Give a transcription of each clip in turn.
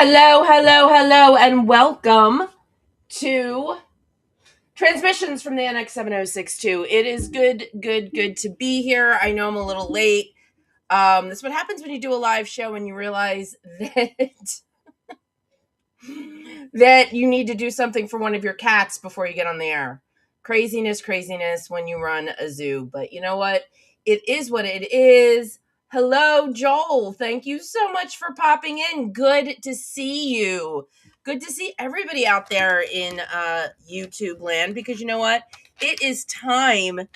Hello, hello, hello, and welcome to Transmissions from the NX7062. It is good to be here. I know I'm a little late. That's what happens when you do a live show and you realize that you need to do something for one of your cats before you get on the air. Craziness when you run a zoo. But you know what? It is what it is. Hello, Joel. Thank you so much for popping in. Good to see you. Good to see everybody out there in YouTube land, because you know what? It is time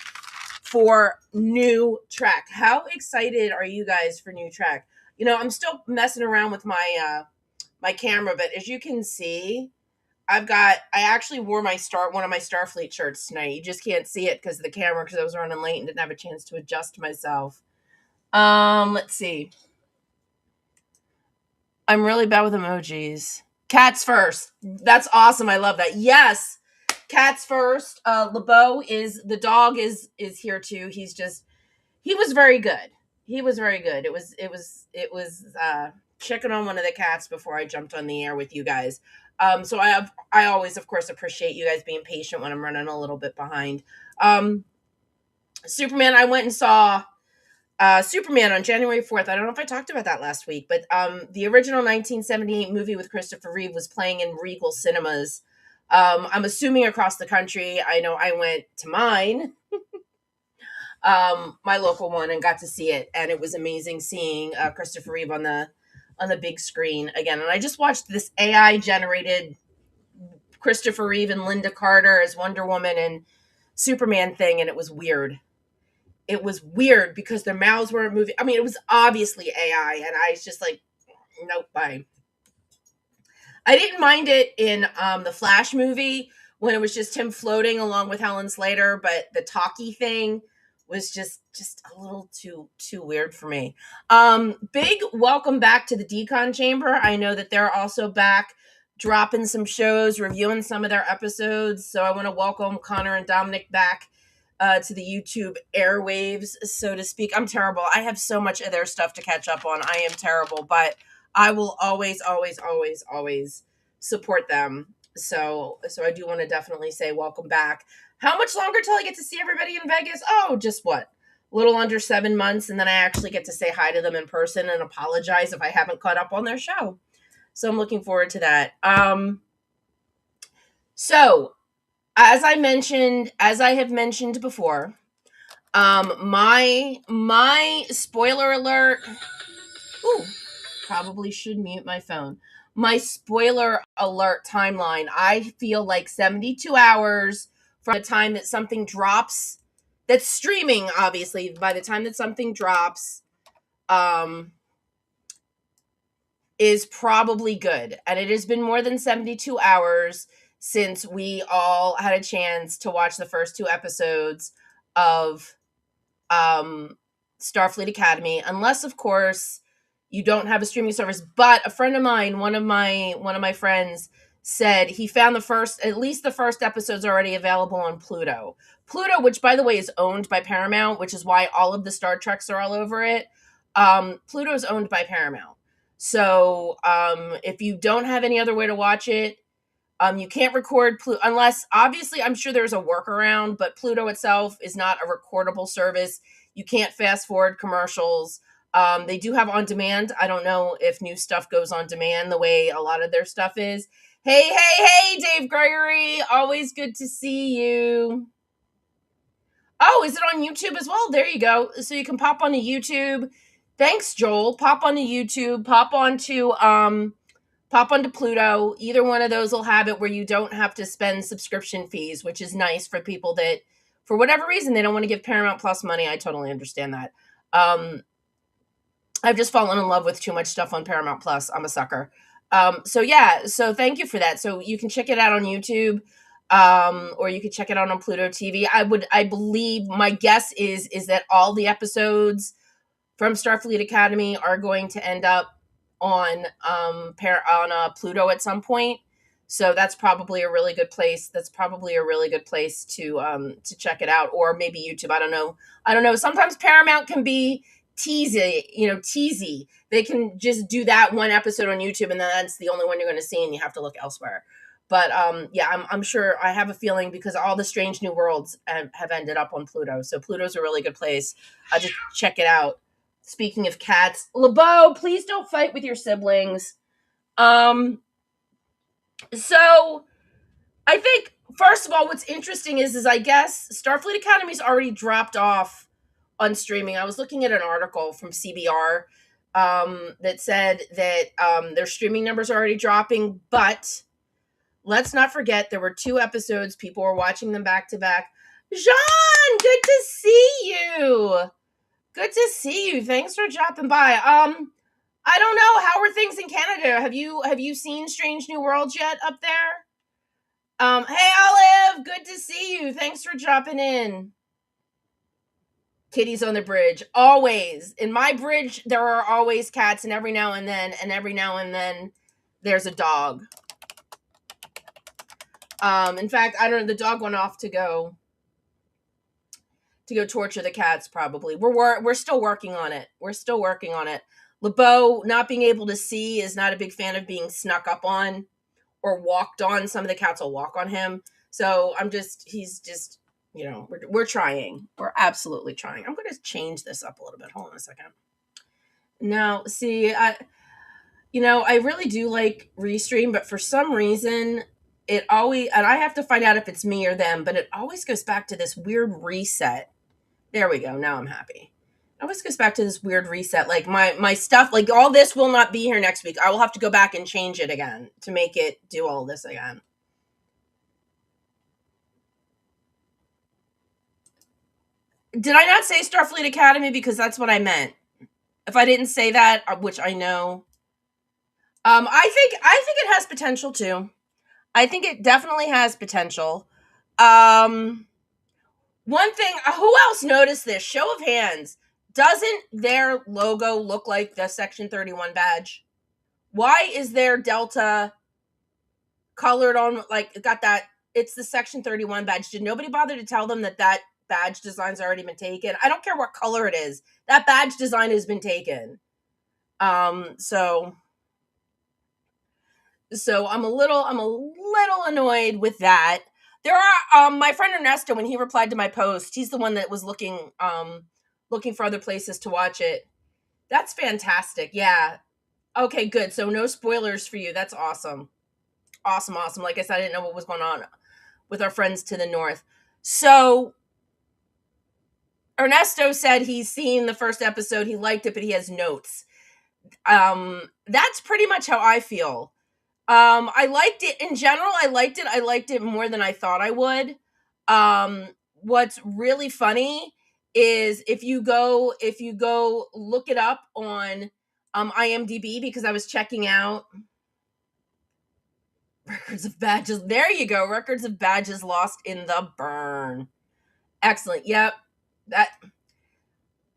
for new track. How excited are you guys for new track? You know, I'm still messing around with my camera, but as you can see, I actually wore one of my Starfleet shirts tonight. You just can't see it because of the camera, because I was running late and didn't have a chance to adjust myself. Let's see. I'm really bad with emojis. Cats first. That's awesome. I love that. Yes. Cats first. LeBeau the dog is here too. He was very good. He was very good. It was checking on one of the cats before I jumped on the air with you guys. So I always, of course, appreciate you guys being patient when I'm running a little bit behind. Superman, I went and saw Superman on January 4th. I don't know if I talked about that last week, but the original 1978 movie with Christopher Reeve was playing in Regal Cinemas. I'm assuming across the country. I know I went to mine, my local one, and got to see it, and it was amazing seeing Christopher Reeve on the big screen again. And I just watched this AI generated Christopher Reeve and Linda Carter as Wonder Woman and Superman thing, and it was weird. It was weird because their mouths weren't moving. I mean, it was obviously AI, and I was just like, nope, bye. I didn't mind it in the Flash movie when it was just him floating along with Helen Slater, but the talkie thing was just a little too weird for me. Big welcome back to the Decon Chamber. I know that they're also back dropping some shows, reviewing some of their episodes. So I want to welcome Connor and Dominic back to the YouTube airwaves, so to speak. I'm terrible. I have so much of their stuff to catch up on. I am terrible, but I will always support them. So I do want to definitely say welcome back. How much longer till I get to see everybody in Vegas? Oh, just what? A little under 7 months, and then I actually get to say hi to them in person and apologize if I haven't caught up on their show. So I'm looking forward to that. So as I have mentioned before, my spoiler alert. Ooh, probably should mute my phone. My spoiler alert timeline. I feel like 72 hours from the time that something drops. That's streaming, obviously. By the time that something drops, is probably good. And it has been more than 72 hours since we all had a chance to watch the first 2 episodes of Starfleet Academy, unless of course you don't have a streaming service. But a friend of mine, one of my friends, said he found at least the first episode's already available on Pluto. Pluto, which by the way is owned by Paramount, which is why all of the Star Treks are all over it. Pluto is owned by Paramount. So if you don't have any other way to watch it, you can't record Pluto unless, obviously, I'm sure there's a workaround, but Pluto itself is not a recordable service. You can't fast forward commercials. They do have on demand. I don't know if new stuff goes on demand the way a lot of their stuff is. Hey, Dave Gregory. Always good to see you. Oh, is it on YouTube as well? There you go. So you can pop onto YouTube. Thanks, Joel. Pop onto YouTube. Pop onto Pluto. Either one of those will have it where you don't have to spend subscription fees, which is nice for people that, for whatever reason, they don't want to give Paramount Plus money. I totally understand that. I've just fallen in love with too much stuff on Paramount Plus. I'm a sucker. So thank you for that. So you can check it out on YouTube, or you can check it out on Pluto TV. I believe, my guess is that all the episodes from Starfleet Academy are going to end up on Pluto at some point. So that's probably a really good place. To check it out, or maybe YouTube. I don't know. Sometimes Paramount can be teasy. They can just do that one episode on YouTube, and then that's the only one you're going to see, and you have to look elsewhere. But yeah, I'm sure. I have a feeling because all the Strange New Worlds have ended up on Pluto, so Pluto's a really good place. Just check it out. Speaking of cats, LeBeau, please don't fight with your siblings. So I think first of all, what's interesting is I guess Starfleet Academy's already dropped off on streaming. I was looking at an article from CBR that said that their streaming numbers are already dropping, but let's not forget there were 2 episodes. People were watching them back to back. Jean, good to see you. Good to see you. Thanks for dropping by. I don't know. How are things in Canada? Have you seen Strange New Worlds yet up there? Hey Olive, good to see you. Thanks for dropping in. Kitties on the bridge. Always. In my bridge, there are always cats, and every now and then there's a dog. In fact, I don't know, the dog went off to go torture the cats probably. We're still working on it. LeBeau not being able to see is not a big fan of being snuck up on or walked on. Some of the cats will walk on him. So he's just, we're trying. We're absolutely trying. I'm going to change this up a little bit. Hold on a second. Now, see, I really do like Restream, but for some reason it always, and I have to find out if it's me or them, but it always goes back to this weird reset. There we go. Now I'm happy. It always goes back to this weird reset. Like my stuff, like all this will not be here next week. I will have to go back and change it again to make it do all this again. Did I not say Starfleet Academy? Because that's what I meant. If I didn't say that, which I know, I think it has potential too. I think it definitely has potential. One thing, who else noticed this? Show of hands. Doesn't their logo look like the Section 31 badge? Why is their Delta colored on, like, got that? It's the Section 31 badge. Did nobody bother to tell them that badge design's already been taken? I don't care what color it is. That badge design has been taken. So I'm a little annoyed with that. There are my friend Ernesto, when he replied to my post, he's the one that was looking for other places to watch it. That's fantastic. Yeah. Okay, good. So no spoilers for you. That's awesome. Awesome. Like I said, I didn't know what was going on with our friends to the north. So Ernesto said he's seen the first episode, he liked it, but he has notes. That's pretty much how I feel. I liked it in general. I liked it more than I thought I would. What's really funny is if you go look it up on IMDb, because I was checking out records of badges. There you go. Records of badges lost in the burn. Excellent. Yep. That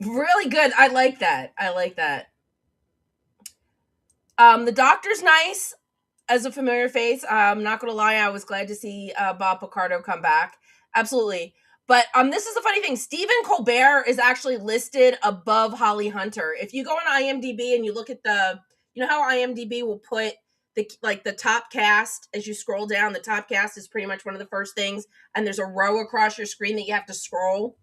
really good. I like that. The doctor's nice as a familiar face. I'm not going to lie. I was glad to see Bob Picardo come back. Absolutely. But this is the funny thing. Stephen Colbert is actually listed above Holly Hunter. If you go on IMDb and you look at you know how IMDb will put the top cast as you scroll down. The top cast is pretty much one of the first things, and there's a row across your screen that you have to scroll.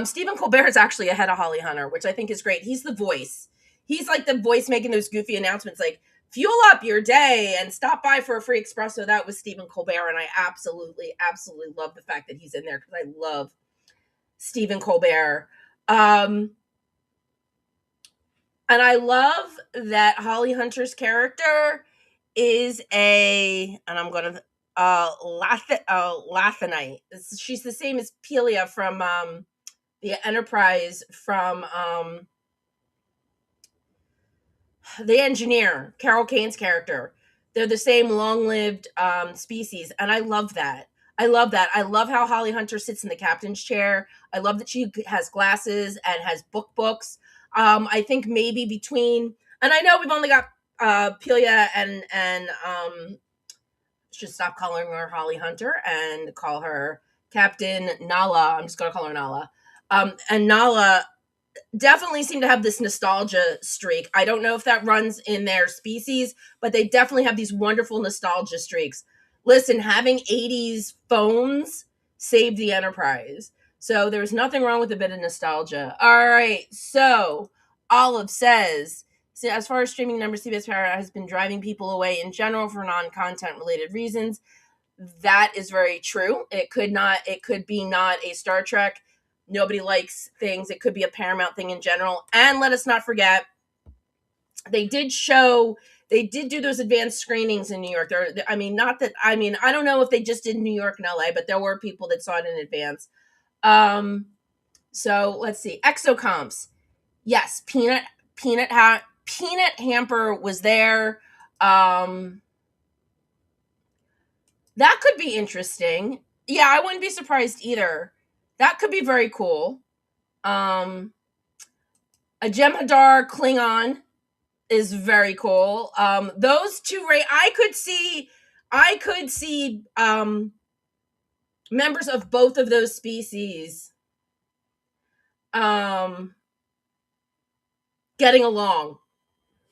Stephen Colbert is actually ahead of Holly Hunter, which I think is great. He's the voice. He's like the voice making those goofy announcements like, fuel up your day and stop by for a free espresso. That was Stephen Colbert, and I absolutely love the fact that he's in there because I love Stephen Colbert. And I love that Holly Hunter's character is and I'm going to, Lathanite. She's the same as Pelia from the Enterprise from the engineer, Carol Kane's character. They're the same long-lived species, and I love that. I love how Holly Hunter sits in the captain's chair. I love that she has glasses and has books. I think maybe between, and I know we've only got Pelia and should stop calling her Holly Hunter and call her Captain Nala. I'm just going to call her Nala. And Nala, definitely seem to have this nostalgia streak. I don't know if that runs in their species, but they definitely have these wonderful nostalgia streaks. Listen, having 80s phones saved the Enterprise. So there's nothing wrong with a bit of nostalgia. All right. So Olive says, so as far as streaming numbers, CBS Power has been driving people away in general for non-content related reasons. That is very true. It could be not a Star Trek. Nobody likes things. It could be a Paramount thing in general. And let us not forget, they did show, they did do those advanced screenings in New York. I mean, not that, I mean, I don't know if they just did New York and LA, but there were people that saw it in advance. So let's see. Exocomps. Yes, Peanut Hamper was there. That could be interesting. Yeah, I wouldn't be surprised either. That could be very cool. Um, a Jem'Hadar Klingon is very cool. Those two, I could see members of both of those species um, getting along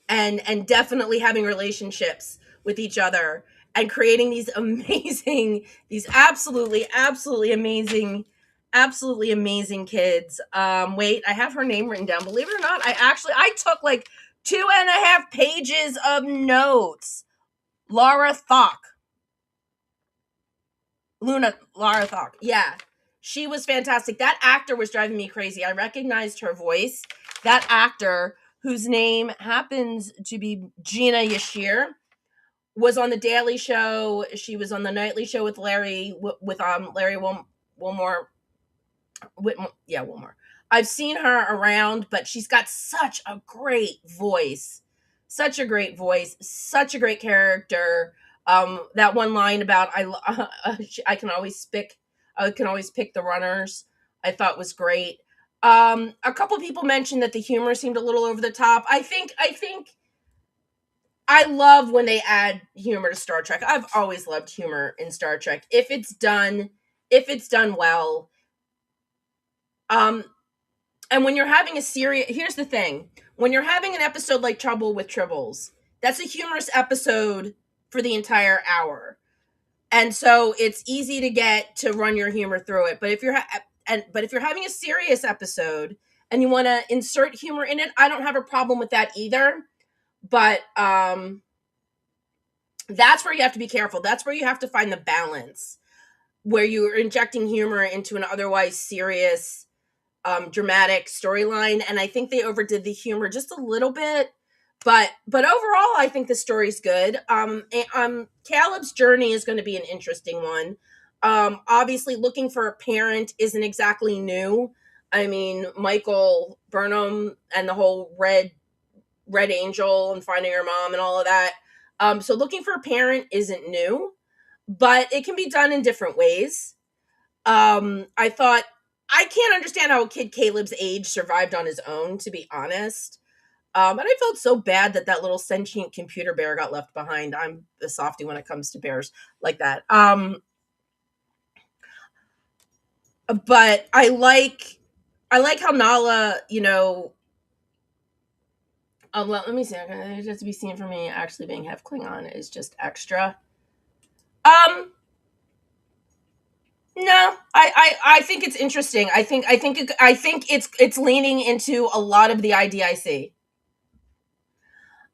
and definitely having relationships with each other and creating these amazing, these absolutely amazing kids. Wait, I have her name written down. Believe it or not, I took like 2.5 pages of notes. Lara Thock. Lara Thock. Yeah. She was fantastic. That actor was driving me crazy. I recognized her voice. That actor, whose name happens to be Gina Yashir, was on the Daily Show. She was on the Nightly Show with Larry Wilmore. Wilmore. I've seen her around, but she's got such a great voice. Such a great voice, such a great character. That one line about I can always pick the runners, I thought was great. A couple people mentioned that the humor seemed a little over the top. I think I love when they add humor to Star Trek. I've always loved humor in Star Trek. If it's done well. Um, and when you're having a serious, here's the thing: when you're having an episode like Trouble with Tribbles, that's a humorous episode for the entire hour, and so it's easy to get to run your humor through it. But if you're having a serious episode and you want to insert humor in it, I don't have a problem with that either. But that's where you have to be careful. That's where you have to find the balance, where you're injecting humor into an otherwise serious, dramatic storyline. And I think they overdid the humor just a little bit. But overall, I think the story's good. Caleb's journey is going to be an interesting one. Obviously, looking for a parent isn't exactly new. I mean, Michael Burnham and the whole Red Angel and finding her mom and all of that. So looking for a parent isn't new, but it can be done in different ways. I thought, I can't understand how a kid Caleb's age survived on his own, to be honest. And I felt so bad that that little sentient computer bear got left behind. I'm a softie when it comes to bears like that. But I like how Nala, let me see. It has to be seen for me. Actually, being half Klingon is just extra. Um, no, I think it's interesting. I think it's leaning into a lot of the IDIC.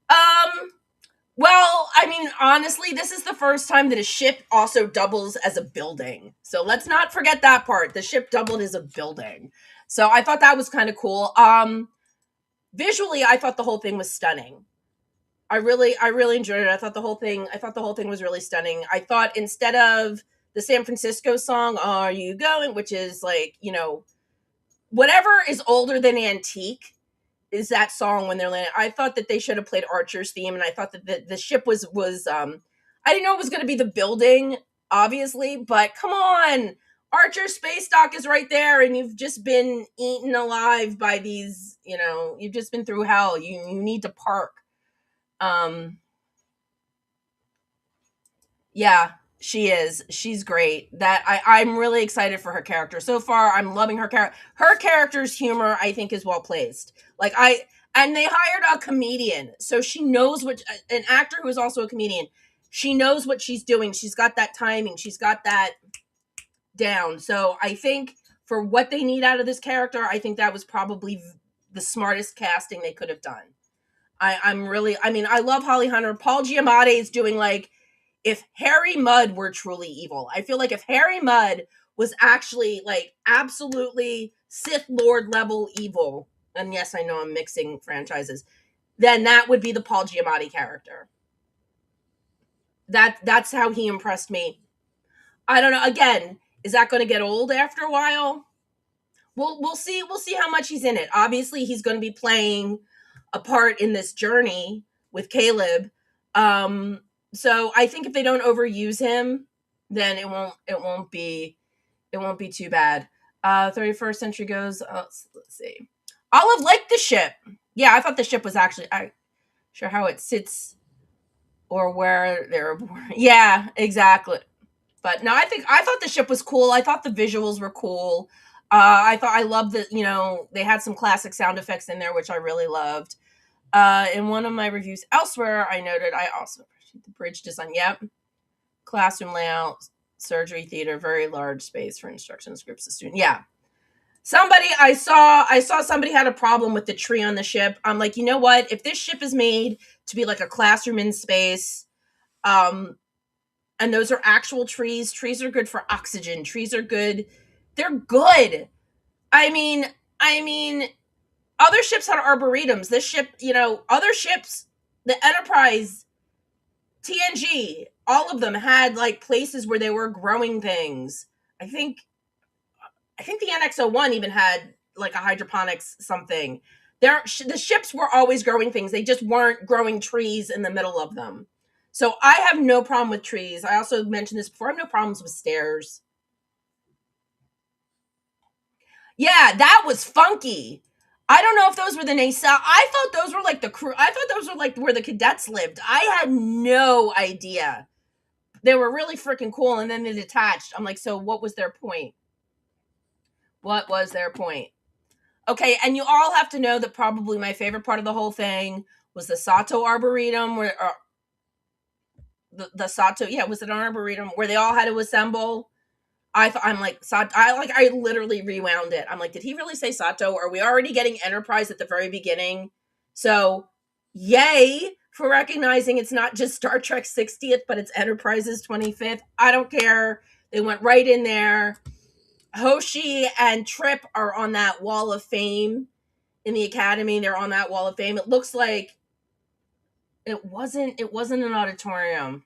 Um, well, I mean, honestly, this is the first time that a ship also doubles as a building. So let's not forget that part. The ship doubled as a building. So I thought that was kind of cool. Visually, I thought the whole thing was stunning. I really enjoyed it. I thought the whole thing was really stunning. I thought instead of the San Francisco song, "Are You Going," which is like, whatever is older than Antique, is that song when they're landing. I thought that they should have played Archer's theme, and I thought that the ship was I didn't know it was going to be the building, obviously, but come on, Archer space dock is right there, and you've just been eaten alive by these. You've just been through hell. You need to park. Um, yeah. She is. She's great. I'm really excited for her character. So far, I'm loving her character. Her character's humor, I think, is well placed. And they hired a comedian, so she knows an actor who is also a comedian. She knows what she's doing. She's got that timing. She's got that down. So I think for what they need out of this character, I think that was probably the smartest casting they could have done. I love Holly Hunter. Paul Giamatti is doing if Harry Mudd were truly evil. I feel like if Harry Mudd was actually absolutely Sith Lord level evil, and yes, I know I'm mixing franchises, then that would be the Paul Giamatti character. That's how he impressed me. I don't know. Again, is that going to get old after a while? We'll see. We'll see how much he's in it. Obviously, he's going to be playing a part in this journey with Caleb. So I think if they don't overuse him, then it won't be too bad. 31st Century goes. Let's see. Olive liked the ship. Yeah, I thought the ship was actually. I sure how it sits or where they're. Yeah, exactly. But no, I thought the ship was cool. I thought the visuals were cool. I loved that, they had some classic sound effects in there, which I really loved. In one of my reviews elsewhere, I noted I also appreciate the bridge design. Yep. Classroom layout, surgery theater, very large space for instructions groups of students. Yeah. I saw somebody had a problem with the tree on the ship. I'm like, you know what? If this ship is made to be like a classroom in space, and those are actual trees. Trees are good for oxygen. Trees are good. They're good. I mean, other ships had arboretums. This ship, other ships, the Enterprise, TNG, all of them had places where they were growing things. I think the NX-01 even had a hydroponics something. The ships were always growing things. They just weren't growing trees in the middle of them. So I have no problem with trees. I also mentioned this before. I have no problems with stairs. Yeah, that was funky. I don't know if those were the nacelle. I thought those were the crew. I thought those were where the cadets lived. I had no idea. They were really freaking cool, and then they detached. I'm like, so what was their point? What was their point? Okay, and you all have to know that probably my favorite part of the whole thing was the Sato Arboretum, where the Sato, yeah, was it an arboretum where they all had to assemble? I literally rewound it. I'm like, did he really say Sato? Are we already getting Enterprise at the very beginning? So, yay for recognizing it's not just Star Trek 60th, but it's Enterprise's 25th. I don't care. They went right in there. Hoshi and Trip are on that wall of fame in the Academy. They're on that wall of fame. It looks like it wasn't an auditorium.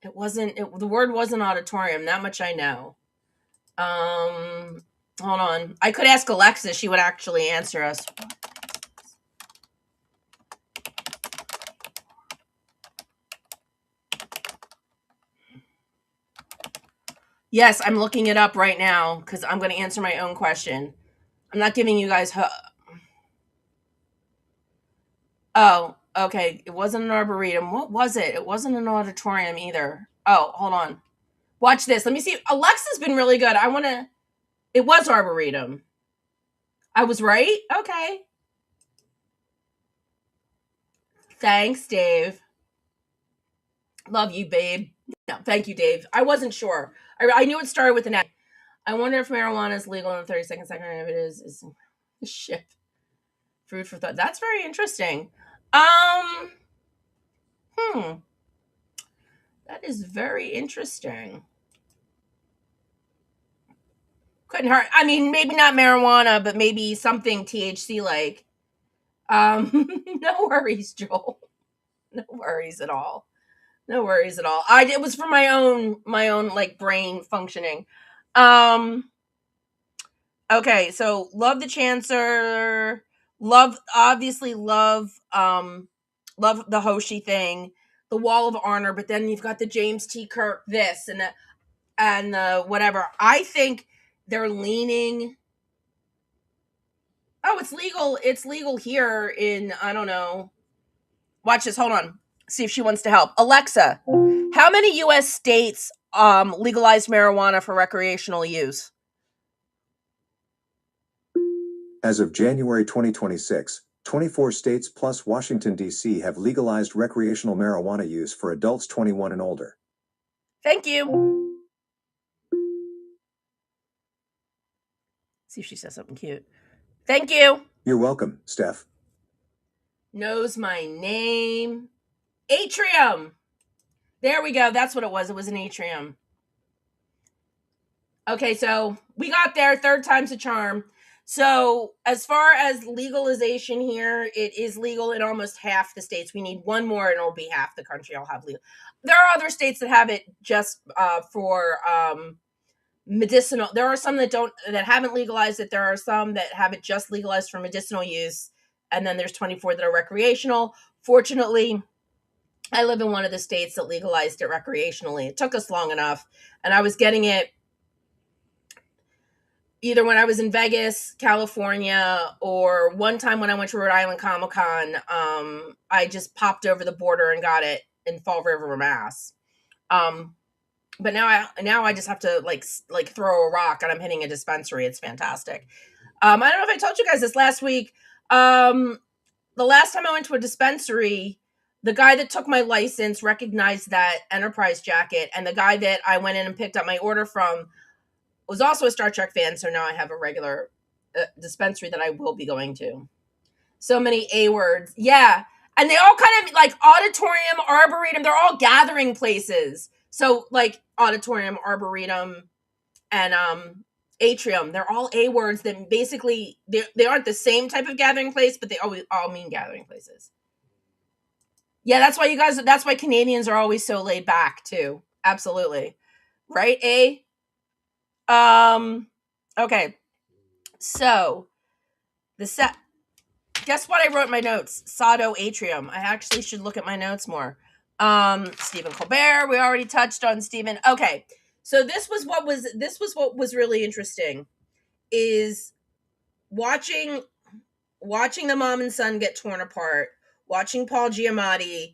The word wasn't auditorium. That much I know. Hold on. I could ask Alexa. She would actually answer us. Yes, I'm looking it up right now because I'm going to answer my own question. I'm not giving you guys. Oh, okay. It wasn't an arboretum. What was it? It wasn't an auditorium either. Oh, hold on. Watch this. Let me see. Alexa's been really good. It was arboretum. I was right? Okay. Thanks, Dave. Love you, babe. No, thank you, Dave. I wasn't sure. I knew it started with an A. I wonder if marijuana is legal in the 32nd second. If it is shit. Food for thought. That's very interesting. That is very interesting. Couldn't hurt. I mean, maybe not marijuana, but maybe something THC like. No worries, Joel. No worries at all. No worries at all. It was for my own brain functioning. Okay, so love the Chancellor. Obviously love the Hoshi thing, the Wall of Honor, but then you've got the James T. Kirk this and the whatever. I think they're leaning. Oh, it's legal. It's legal here in, I don't know. Watch this. Hold on. See if she wants to help. Alexa, How many U.S. states legalized marijuana for recreational use? As of January 2026, 24 states plus Washington, D.C. have legalized recreational marijuana use for adults 21 and older. Thank you. See if she says something cute. Thank you. You're welcome, Steph. Knows my name. Atrium. There we go. That's what it was. It was an atrium. Okay, so we got there. Third time's a charm. So as far as legalization here, it is legal in almost half the states. We need one more and it'll be half the country I'll have legal. There are other states that have it just for medicinal. There are some that haven't legalized it. There are some that have it just legalized for medicinal use. And then there's 24 that are recreational. Fortunately, I live in one of the states that legalized it recreationally. It took us long enough. And I was getting it either when I was in Vegas, California, or one time when I went to Rhode Island Comic Con. I just popped over the border and got it in Fall River, Mass. But now I just have to like throw a rock and I'm hitting a dispensary. It's fantastic. I don't know if I told you guys this last week. The last time I went to a dispensary, the guy that took my license recognized that Enterprise jacket, and the guy that I went in and picked up my order from was also a Star Trek fan, so now I have a regular dispensary that I will be going to. So many A words. Yeah. And they all kind of like auditorium, arboretum, they're all gathering places. So like auditorium, arboretum, and atrium, they're all A words that basically they aren't the same type of gathering place, but they always all mean gathering places. Yeah, that's why Canadians are always so laid back too. Absolutely. Right, A? Okay. So guess what I wrote in my notes? Sado atrium. I actually should look at my notes more. Stephen Colbert, we already touched on Stephen. Okay. So this was what was really interesting is watching the mom and son get torn apart, watching Paul Giamatti,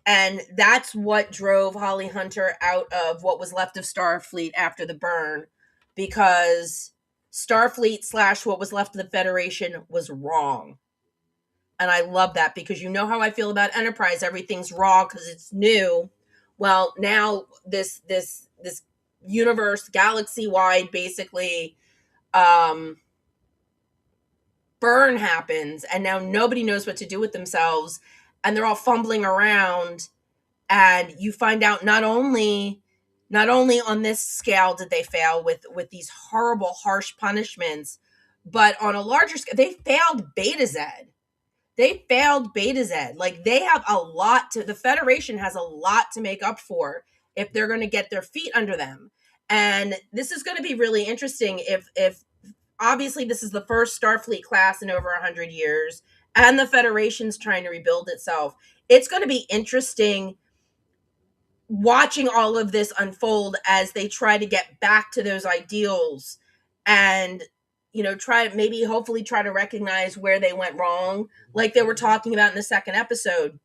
and that's what drove Holly Hunter out of what was left of Starfleet after the burn, because Starfleet / what was left of the Federation was wrong. And I love that, because you know how I feel about Enterprise. Everything's raw because it's new. Well, now this universe, galaxy-wide, basically, burn happens, and now nobody knows what to do with themselves, and they're all fumbling around. And you find out not only on this scale did they fail with these horrible, harsh punishments, but on a larger scale, they failed Beta Z. Like, they have the Federation has a lot to make up for if they're going to get their feet under them. And this is going to be really interesting if obviously this is the first Starfleet class in over 100 years, and the Federation's trying to rebuild itself. It's going to be interesting watching all of this unfold as they try to get back to those ideals, and hopefully try to recognize where they went wrong, like they were talking about in the second episode.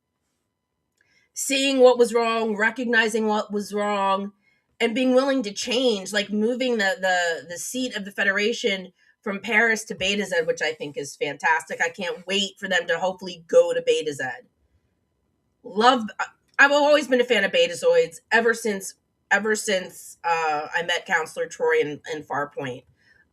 Seeing what was wrong, recognizing what was wrong, and being willing to change, like moving the seat of the Federation from Paris to Beta Z, which I think is fantastic. I can't wait for them to hopefully go to Beta Z. I've always been a fan of Betazoids ever since I met Counselor Troy in Farpoint.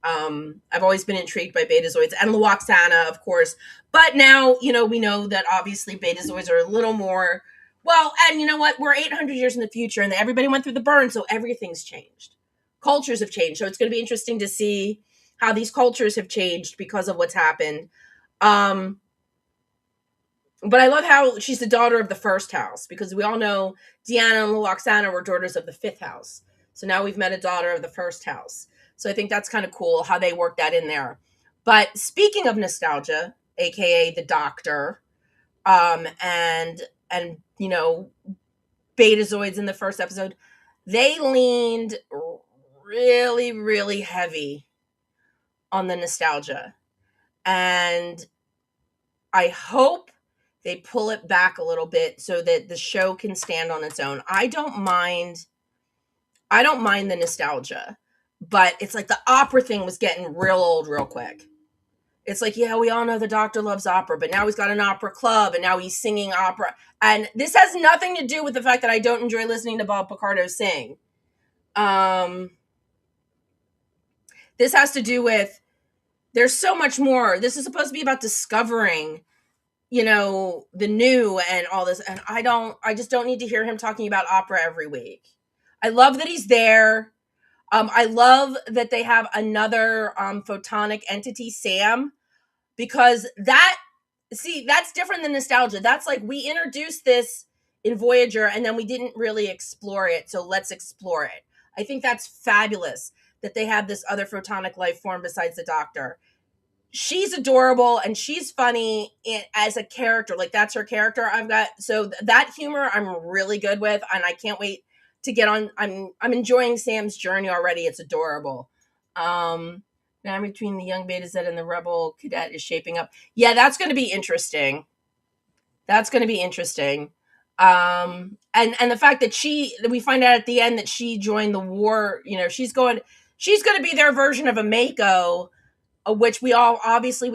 I've always been intrigued by Betazoids and Luoxana, of course. But now, we know that obviously Betazoids are a little more, well, and you know what? We're 800 years in the future, and everybody went through the burn, so everything's changed. Cultures have changed. So it's going to be interesting to see how these cultures have changed because of what's happened. But I love how she's the daughter of the first house, because we all know Deanna and Luoxana were daughters of the fifth house. So now we've met a daughter of the first house. So I think that's kind of cool how they work that in there. But speaking of nostalgia, aka the Doctor, and Betazoids in the first episode, they leaned really, really heavy on the nostalgia. And I hope they pull it back a little bit so that the show can stand on its own. I don't mind the nostalgia, but it's like the opera thing was getting real old real quick. It's like, yeah, we all know the doctor loves opera, but now he's got an opera club and now he's singing opera. And this has nothing to do with the fact that I don't enjoy listening to Bob Picardo sing. Um, this has to do with there's so much more. This is supposed to be about discovering, the new and all this. And I just don't need to hear him talking about opera every week. I love that he's there. I love that they have another photonic entity, Sam, because that's different than nostalgia. That's like we introduced this in Voyager and then we didn't really explore it, so let's explore it. I think that's fabulous that they have this other photonic life form besides the Doctor. She's adorable and she's funny as a character. Like that's her character. I've got so that humor I'm really good with, and I can't wait to get on. I'm enjoying Sam's journey already. It's adorable. Now between the young Beta Z and the Rebel Cadet is shaping up. Yeah, that's going to be interesting. That's going to be interesting. And the fact that we find out at the end that she joined the war. She's going to be their version of a Mako, which we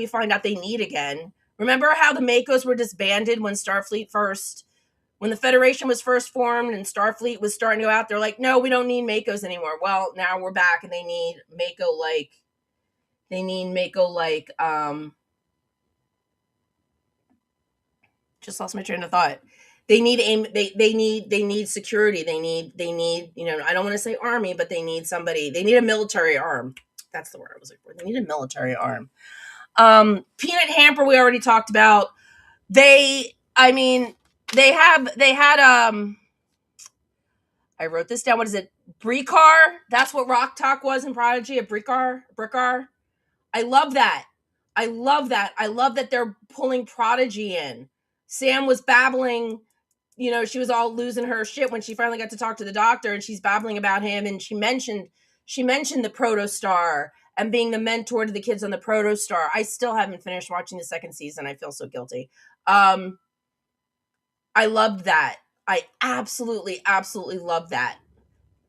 find out they need again. Remember how the Makos were disbanded when when the Federation was first formed and Starfleet was starting to go out? They're like, no, we don't need Makos anymore. Well, now we're back and they need Mako like just lost my train of thought. They need security. I don't want to say army, but they need somebody. They need a military arm. That's the word I was looking for. They need a military arm. Peanut hamper we already talked about. They had I wrote this down. What is it? Bricar? That's what Rock Talk was in Prodigy, a Bricar. I love that. I love that. I love that they're pulling Prodigy in. Sam was babbling, she was all losing her shit when she finally got to talk to the Doctor, and she's babbling about him, and she mentioned the Protostar and being the mentor to the kids on the Protostar. I still haven't finished watching the second season. I feel so guilty. I loved that. I absolutely, absolutely love that.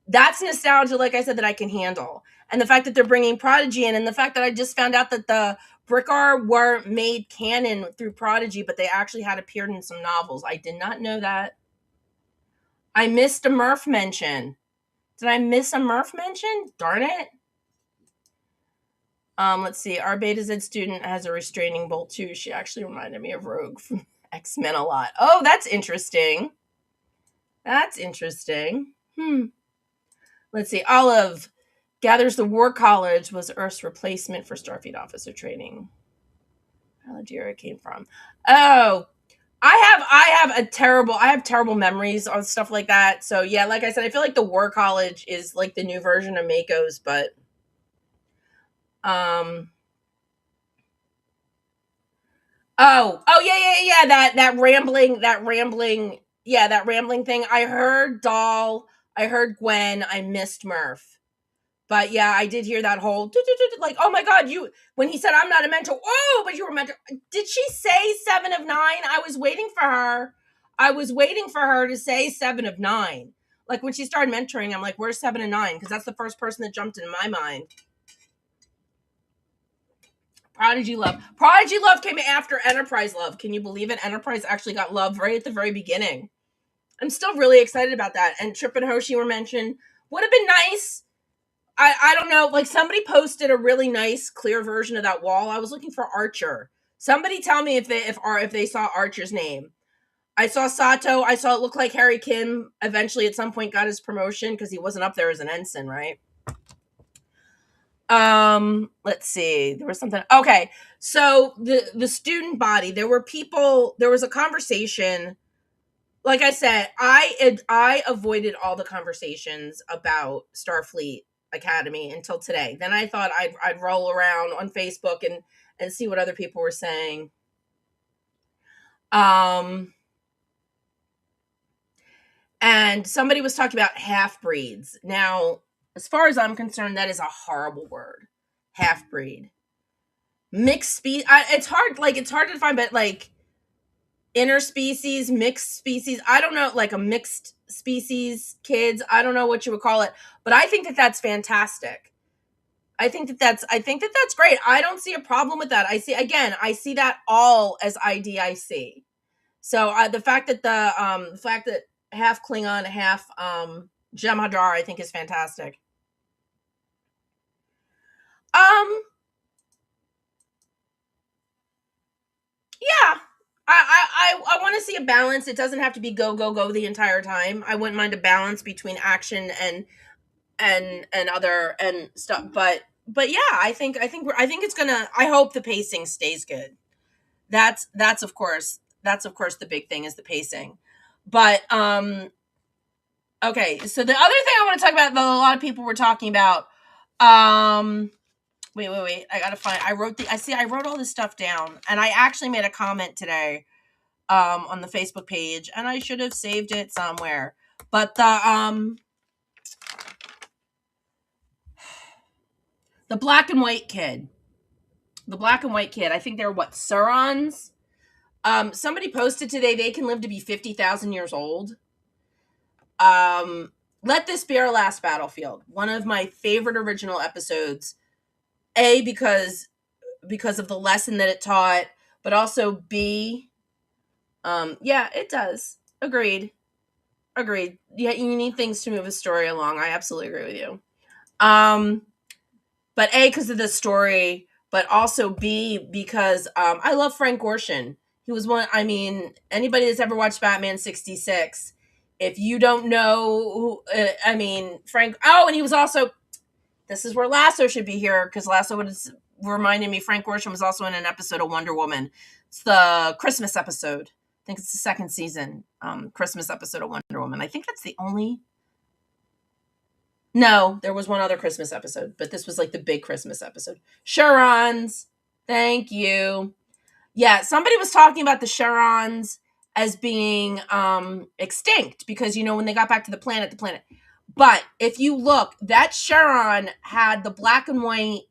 That's nostalgia, like I said, that I can handle. And the fact that they're bringing Prodigy in, and the fact that I just found out that the Bricar were made canon through Prodigy, but they actually had appeared in some novels. I did not know that. I missed a Murph mention. Did I miss a Murph mention? Darn it. Let's see. Our Beta Z student has a restraining bolt too. She actually reminded me of Rogue from X-Men a lot. Oh, that's interesting. That's interesting. Let's see. Olive gathers the War College was Earth's replacement for Starfleet officer training. Aladira came from. Oh, I have terrible memories on stuff like that. So yeah, like I said, I feel like the War College is like the new version of Mako's, but yeah. That rambling thing. I heard Doll, I heard Gwen, I missed Murph. But yeah, I did hear that whole like, oh my god, when he said I'm not a mentor. Oh, but you were mentor. Did she say 7 of 9? I was waiting for her. To say 7 of 9. Like when she started mentoring, I'm like, where's 7 and 9? Because that's the first person that jumped in my mind. Prodigy Love came after Enterprise Love. Can you believe it? Enterprise actually got love right at the very beginning. I'm still really excited about that. And Trip and Hoshi were mentioned. Would have been nice. I don't know. Like somebody posted a really nice, clear version of that wall. I was looking for Archer. Somebody tell me if they saw Archer's name. I saw Sato. I saw it look like Harry Kim eventually at some point got his promotion because he wasn't up there as an ensign, right? Let's see. There was something. Okay. So the student body, there was a conversation. Like I said, I avoided all the conversations about Starfleet Academy until today. Then I thought I'd roll around on Facebook and see what other people were saying. And somebody was talking about half-breeds. Now, as far as I'm concerned, that is a horrible word. Half-breed. Mixed speed. It's hard to define, but like interspecies, mixed species. I don't know, like a mixed species kids. I don't know what you would call it, but I think that that's fantastic. I think that that's great. I don't see a problem with that. I see that all as IDIC. So the fact that half Klingon, half Jem'Hadar, I think is fantastic. Um, yeah, I want to see a balance. It doesn't have to be go go go the entire time. I wouldn't mind a balance between action and other and stuff. But yeah, I think it's gonna. I hope the pacing stays good. That's of course the big thing is the pacing. But okay, so the other thing I want to talk about that a lot of people were talking about. Wait. I gotta find. I wrote all this stuff down, and I actually made a comment today on the Facebook page, and I should have saved it somewhere. But the black and white kid, the black and white kid. I think they're what Surons. Somebody posted today they can live to be 50,000 years old. Let this be our last battlefield. One of my favorite original episodes. A because of the lesson that it taught, but also B. Yeah, it does. Agreed. Agreed. Yeah, you need things to move a story along. I absolutely agree with you. Um, but A because of the story, but also B because I love Frank Gorshin. He was one. I mean, anybody that's ever watched Batman '66, if you don't know, I mean Frank. Oh, and he was also. This is where Lasso should be here because Lasso was reminding me Frank Gorshin was also in an episode of Wonder Woman. It's the Christmas episode. I think it's the second season Christmas episode of Wonder Woman. I think that's the only. No, there was one other Christmas episode, but this was like the big Christmas episode. Shurons. Thank you. Yeah, somebody was talking about the Shurons as being extinct because when they got back to the planet. But if you look, that Shuron had the black and white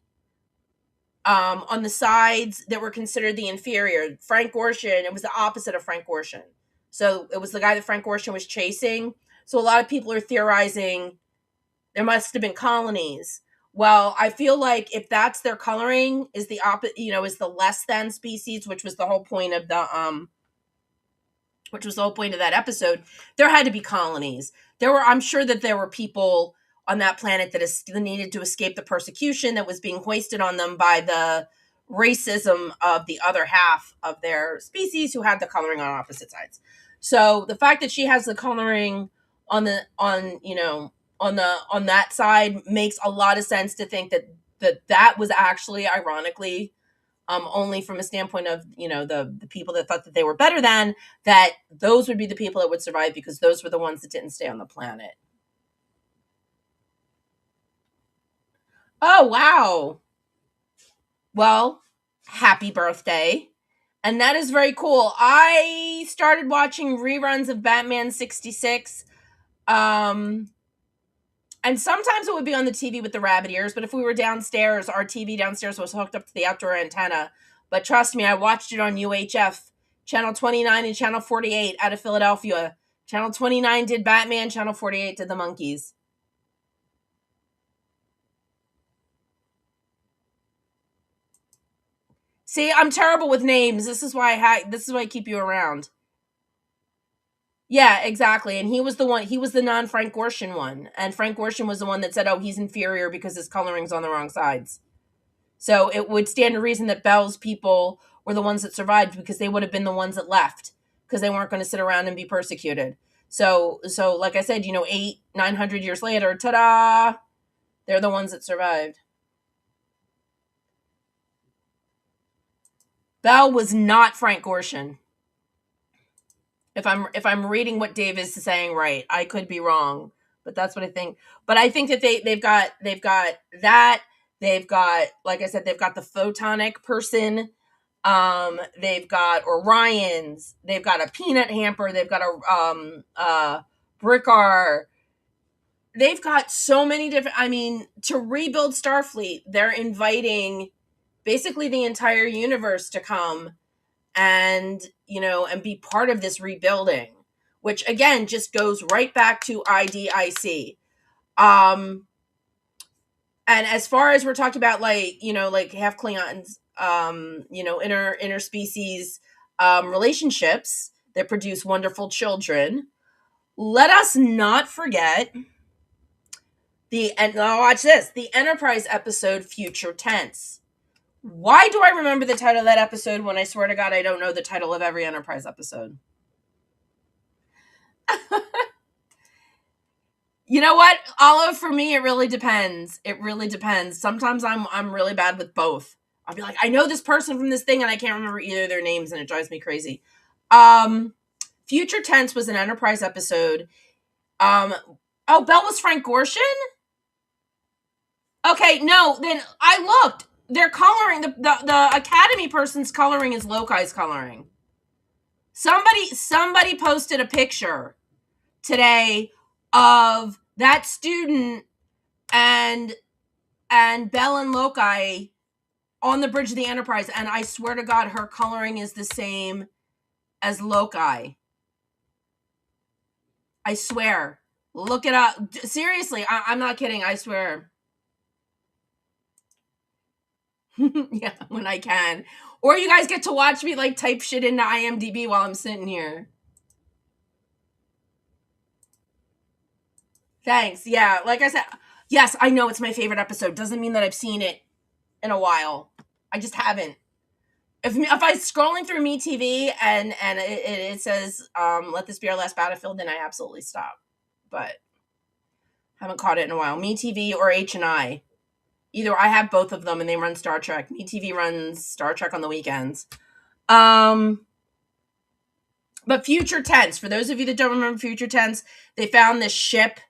on the sides that were considered the inferior. Frank Gorshin, it was the opposite of Frank Gorshin. So it was the guy that Frank Gorshin was chasing. So a lot of people are theorizing there must have been colonies. Well, I feel like if that's their coloring, is the opposite, is the less than species, which was the whole point of that episode. There had to be colonies. I'm sure that there were people on that planet that needed to escape the persecution that was being hoisted on them by the racism of the other half of their species who had the coloring on opposite sides. So the fact that she has the coloring on that side makes a lot of sense to think that was actually ironically only from a standpoint of the people that thought that they were better than that, those would be the people that would survive because those were the ones that didn't stay on the planet. Oh wow. Well, happy birthday. And that is very cool. I started watching reruns of Batman '66. And sometimes it would be on the TV with the rabbit ears, but if we were downstairs, our TV downstairs was hooked up to the outdoor antenna. But trust me, I watched it on UHF, Channel 29 and Channel 48 out of Philadelphia. Channel 29 did Batman, Channel 48 did the Monkeys. See, I'm terrible with names. This is why I keep you around. Yeah, exactly. And he was the non-Frank Gorshin one. And Frank Gorshin was the one that said, "Oh, he's inferior because his coloring's on the wrong sides." So it would stand to reason that Bell's people were the ones that survived because they would have been the ones that left because they weren't going to sit around and be persecuted. So like I said, 900 years later, ta-da, they're the ones that survived. Bell was not Frank Gorshin. If I'm reading what Dave is saying right, I could be wrong, but that's what I think. But I think that they've got that. They've got, like I said, they've got the photonic person. They've got Orions. They've got a peanut hamper. They've got a Brickar. They've got so many different. I mean, to rebuild Starfleet, they're inviting basically the entire universe to come and and be part of this rebuilding, which again just goes right back to IDIC. And as far as we're talking about, like half Klingons, interspecies relationships that produce wonderful children, let us not forget and now watch this, the Enterprise episode Future Tense. Why do I remember the title of that episode when I swear to God I don't know the title of every Enterprise episode? You know what, Olive? For me, it really depends. It really depends. Sometimes I'm really bad with both. I'll be like, I know this person from this thing, and I can't remember either of their names, and it drives me crazy. Future Tense was an Enterprise episode. Oh, Bell was Frank Gorshin? Okay, no, then I looked. They're coloring, the Academy person's coloring is Lokai's coloring. Somebody posted a picture today of that student and Bell and Lokai on the bridge of the Enterprise, and I swear to God, her coloring is the same as Lokai. I swear. Look it up. Seriously, I'm not kidding. I swear. Yeah, when I can. Or you guys get to watch me like type shit into IMDb while I'm sitting here. Thanks. Yeah, like I said, yes, I know it's my favorite episode. Doesn't mean that I've seen it in a while. I just haven't. If I'm scrolling through MeTV and it says let this be our last battlefield, then I absolutely stop. But haven't caught it in a while. MeTV or H&I. Either I have both of them and they run Star Trek. MeTV runs Star Trek on the weekends. But Future Tense, for those of you that don't remember Future Tense, they found this ship,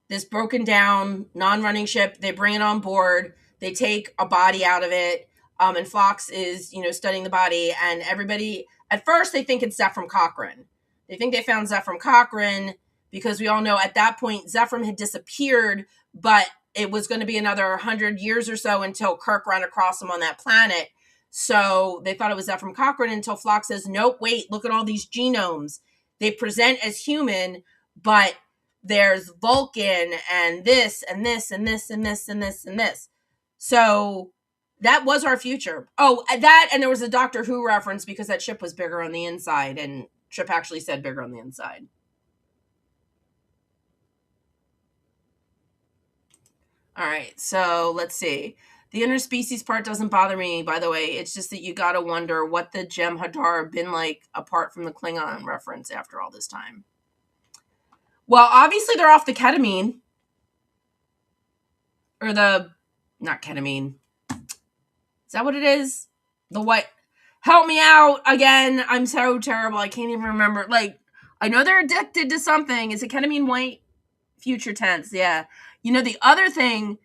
this broken down, non-running ship. They bring it on board. They take a body out of it. And Phlox is, studying the body. And everybody, at first, they think it's Zephram Cochrane. They think they found Zephram Cochrane because we all know at that point, Zephram had disappeared, but it was going to be another 100 years or so until Kirk ran across him on that planet. So they thought it was Zephram Cochrane until Phlox says, nope, wait, look at all these genomes. They present as human, but there's Vulcan and this and this and this and this and this and this. So that was our future. Oh, that, and there was a Doctor Who reference because that ship was bigger on the inside, and Trip actually said bigger on the inside. All right, so let's see. The interspecies part doesn't bother me, by the way. It's just that you gotta wonder what the Jem'Hadar have been like apart from the Klingon reference after all this time. Well, obviously they're off the ketamine. Or not ketamine. Is that what it is? The what? Help me out again. I'm so terrible. I can't even remember. Like, I know they're addicted to something. Is it ketamine white? Future tense, yeah. The other thing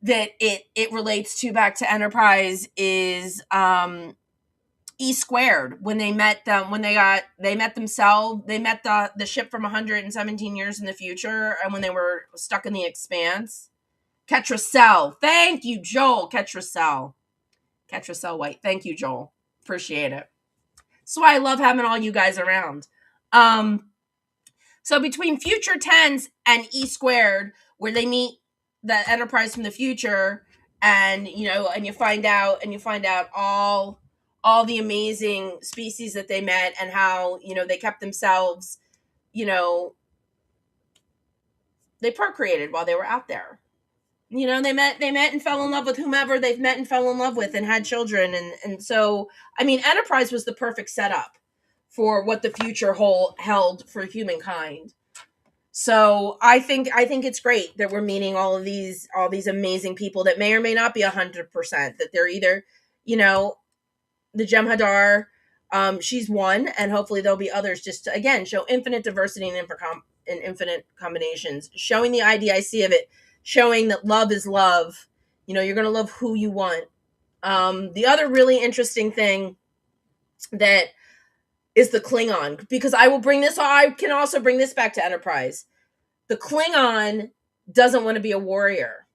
that it relates to back to Enterprise is E squared. When they met them, they met themselves, they met the ship from 117 years in the future, and when they were stuck in the expanse. Ketracel. Thank you, Joel. Ketracel White. Thank you, Joel. Appreciate it. That's why I love having all you guys around. So between Future Tense and E squared, where they meet the Enterprise from the future, and you find out all the amazing species that they met, and how they kept themselves, they procreated while they were out there. They met and fell in love with whomever they've met and fell in love with and had children. And so, I mean, Enterprise was the perfect setup for what the future held for humankind. So I think it's great that we're meeting all these amazing people that may or may not be 100%, that they're either, the Jem'Hadar, she's one, and hopefully there'll be others, just to, again, show infinite diversity and infinite combinations, showing the IDIC of it, showing that love is love. You're going to love who you want. The other really interesting thing that is the Klingon, because I can also bring this back to Enterprise. The Klingon doesn't want to be a warrior.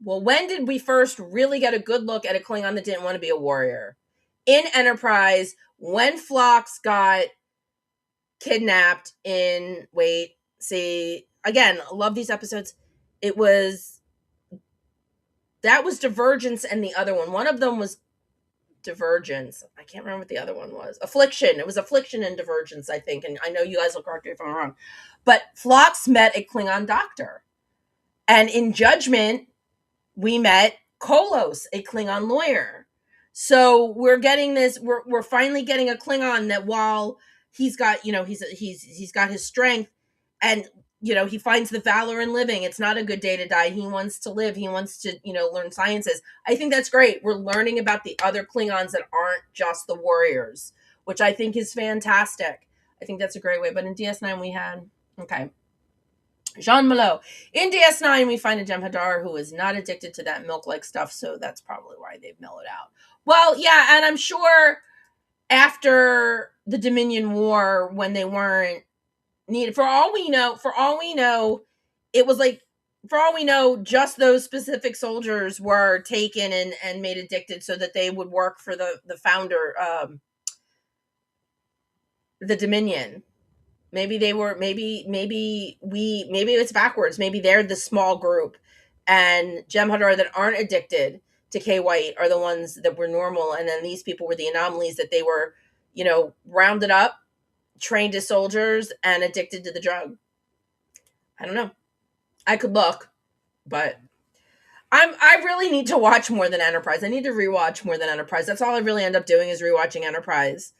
Well, when did we first really get a good look at a Klingon that didn't want to be a warrior? in Enterprise when Phlox got kidnapped in wait, see again, love these episodes. It was that was Divergence and the other one. One of them was Divergence. I can't remember what the other one was. Affliction. It was Affliction and Divergence, I think. And I know you guys will correct me if I'm wrong. But Phlox met a Klingon doctor. And in Judgment, we met Kolos, a Klingon lawyer. So we're getting this. We're finally getting a Klingon that while he's got he's got his strength, and he finds the valor in living. It's not a good day to die. He wants to live. He wants to learn sciences. I think that's great. We're learning about the other Klingons that aren't just the warriors, which I think is fantastic. I think that's a great way. But in DS9 we had Jean Malot. In DS9, we find a Jem'Hadar who is not addicted to that milk-like stuff, so that's probably why they've mellowed out. Well, yeah, and I'm sure after the Dominion War, when they weren't needed, for all we know, it was like, for all we know, just those specific soldiers were taken and made addicted so that they would work for the founder, the Dominion. Maybe they were. Maybe it's backwards. Maybe they're the small group, and Jem'Hadar that aren't addicted to K White are the ones that were normal, and then these people were the anomalies that they were, rounded up, trained as soldiers, and addicted to the drug. I don't know. I could look, but I really need to watch more than Enterprise. I need to rewatch more than Enterprise. That's all I really end up doing is rewatching Enterprise.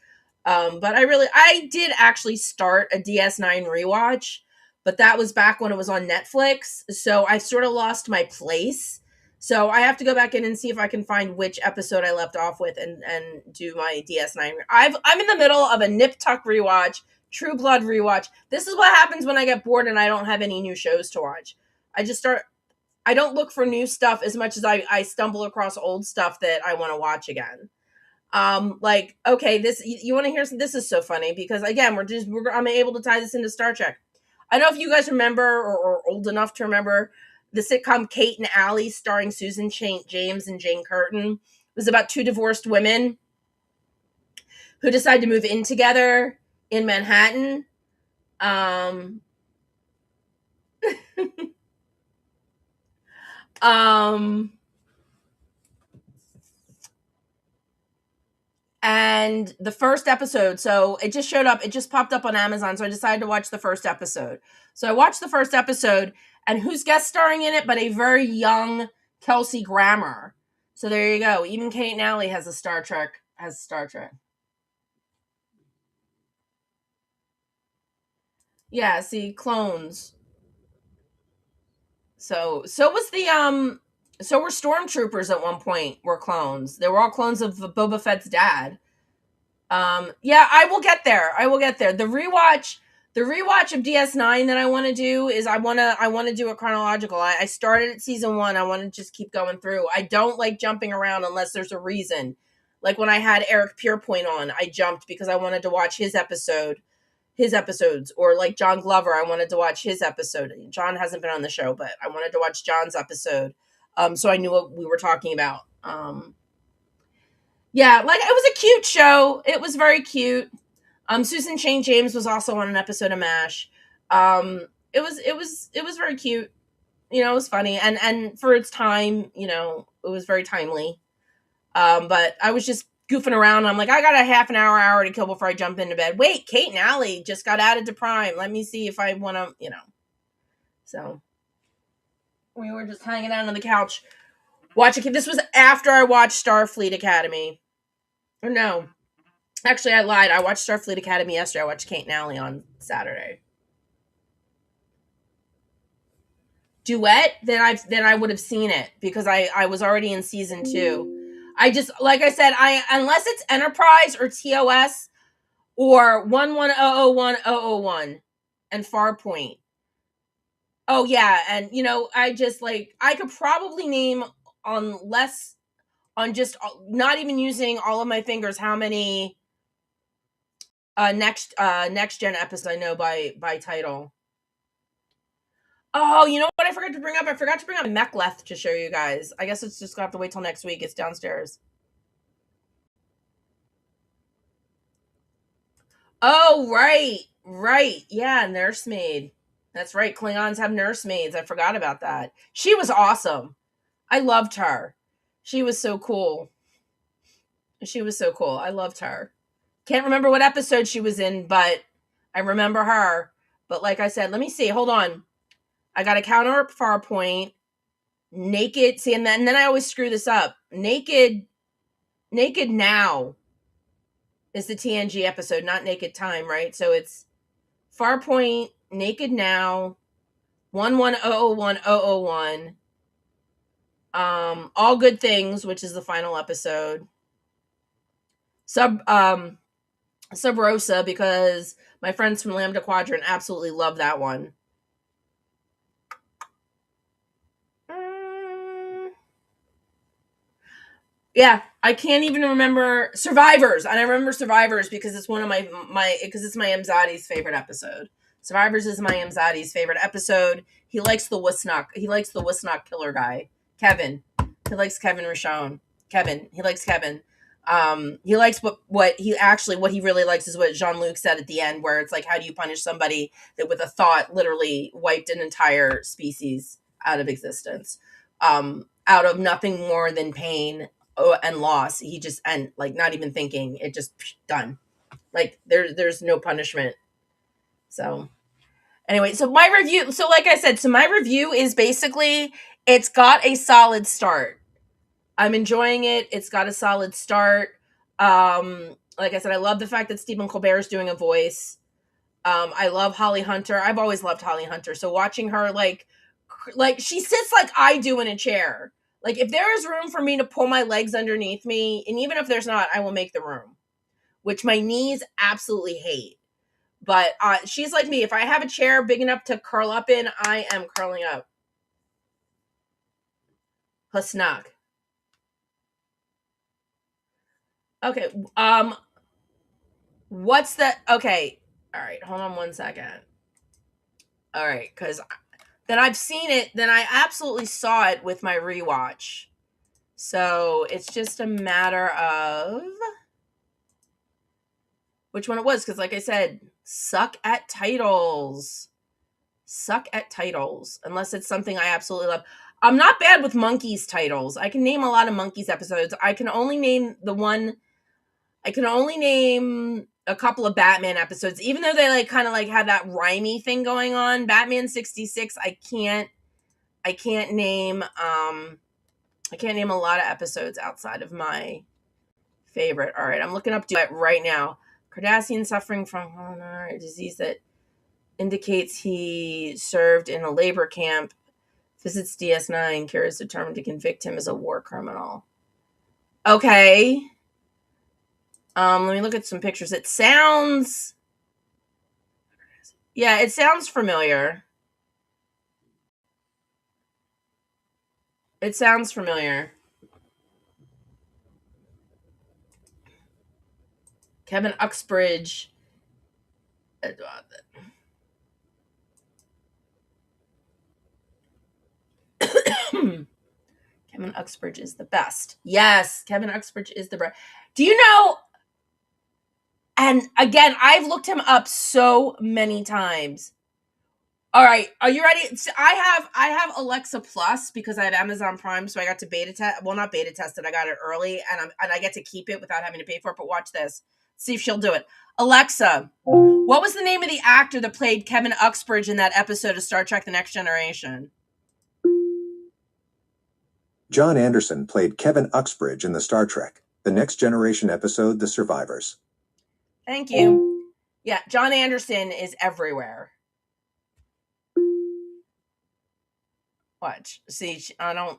But I did actually start a DS9 rewatch, but that was back when it was on Netflix. So I sort of lost my place. So I have to go back in and see if I can find which episode I left off with and do my DS9. I'm in the middle of a Nip Tuck rewatch, True Blood rewatch. This is what happens when I get bored and I don't have any new shows to watch. I don't look for new stuff as much as I stumble across old stuff that I want to watch again. Like, okay, this, you want to hear some, this is so funny because again, I'm able to tie this into Star Trek. I don't know if you guys remember or old enough to remember the sitcom Kate and Allie starring Susan St. James and Jane Curtin. It was about two divorced women who decide to move in together in Manhattan. Um, and the first episode, so it just showed up, it just popped up on Amazon, so I decided to watch the first episode. So I watched the first episode, and who's guest starring in it but a very young Kelsey Grammer. So there you go. Even Kate and Allie has a Star Trek. Yeah, see, clones. So was the so were stormtroopers at one point, were clones. They were all clones of Boba Fett's dad. Yeah, I will get there. The rewatch of DS9 that I want to do is I want to do it chronological. I started at season 1. I want to just keep going through. I don't like jumping around unless there's a reason. Like when I had Eric Pierpoint on, I jumped because I wanted to watch his episodes, or like John Glover, I wanted to watch his episode. John hasn't been on the show, but I wanted to watch John's episode. So I knew what we were talking about. Yeah, like it was a cute show. It was very cute. Susan St. James was also on an episode of MASH. It was very cute. It was funny, and for its time, it was very timely. But I was just goofing around. I'm like, I got a half an hour to kill before I jump into bed. Wait, Kate and Allie just got added to Prime. Let me see if I want to, So we were just hanging out on the couch watching. This was after I watched Starfleet Academy. Or no, actually, I lied. I watched Starfleet Academy yesterday. I watched Kate and Allie on Saturday. Duet, then I would have seen it because I was already in season 2. I just, like I said, unless it's Enterprise or TOS or 11001 and Farpoint. Oh yeah, and I just like, I could probably name on just not even using all of my fingers how many next gen episodes I know by title. Oh, you know what I forgot to bring up? I forgot to bring up Mechleth to show you guys. I guess it's just gonna have to wait till next week. It's downstairs. Oh, right. Right. Yeah, nursemaid. That's right. Klingons have nursemaids. I forgot about that. She was awesome. I loved her. She was so cool. She was so cool. I loved her. Can't remember what episode she was in, but I remember her. But like I said, let me see. Hold on. I got a counter PowerPoint. Naked. See, and then I always screw this up. Naked Now is the TNG episode, not Naked Time, right? So it's Farpoint, Naked Now, 110010001, All Good Things, which is the final episode. Sub Rosa, because my friends from Lambda Quadrant absolutely love that one. Yeah, I can't even remember Survivors, and I remember Survivors because it's one of my because it's my Mzadi's favorite episode. Survivors is my Mzadi's favorite episode. He likes the Wisnok. He likes the Wisnok killer guy, Kevin. He likes Kevin Rashon. Kevin. He likes Kevin. He likes what he really likes is what Jean Luc said at the end, where it's like, how do you punish somebody that with a thought literally wiped an entire species out of existence, out of nothing more than pain and loss. He just, and like not even thinking, it just done. Like there's no punishment. So anyway, so my review, so like I said, so my review is basically it's got a solid start. I'm enjoying it. It's got a solid start. Like I said, I love the fact that Stephen Colbert is doing a voice. I love Holly Hunter. I've always loved Holly Hunter. So watching her like she sits like I do in a chair. Like if there is room for me to pull my legs underneath me, and even if there's not, I will make the room, which my knees absolutely hate. But she's like me. If I have a chair big enough to curl up in, I am curling up. Husnak. Okay. What's that? Okay. All right. Hold on one second. All right, because then I've seen it. Then I absolutely saw it with my rewatch. So it's just a matter of which one it was. Because, like I said, suck at titles. Suck at titles. Unless it's something I absolutely love. I'm not bad with Monkeys titles. I can name a lot of Monkeys episodes. I can only name a couple of Batman episodes, even though they like kind of like have that rhymey thing going on. Batman 66, I can't name a lot of episodes outside of my favorite. All right, I'm looking up it right now. Cardassian suffering from a disease that indicates he served in a labor camp. Visits DS9. Kira is determined to convict him as a war criminal. Okay. Let me look at some pictures. It sounds familiar. It sounds familiar. Kevin Uxbridge. Kevin Uxbridge is the best. Yes, Kevin Uxbridge is the best. Do you know? And again, I've looked him up so many times. All right, are you ready? So I have Alexa Plus because I have Amazon Prime, so I got to beta test. Well, not beta test it. I got it early, and I get to keep it without having to pay for it. But watch this. See if she'll do it. Alexa, what was the name of the actor that played Kevin Uxbridge in that episode of Star Trek: The Next Generation? John Anderson played Kevin Uxbridge in the Star Trek: The Next Generation episode The Survivors. Thank you. Yeah, John Anderson is everywhere. Watch. See,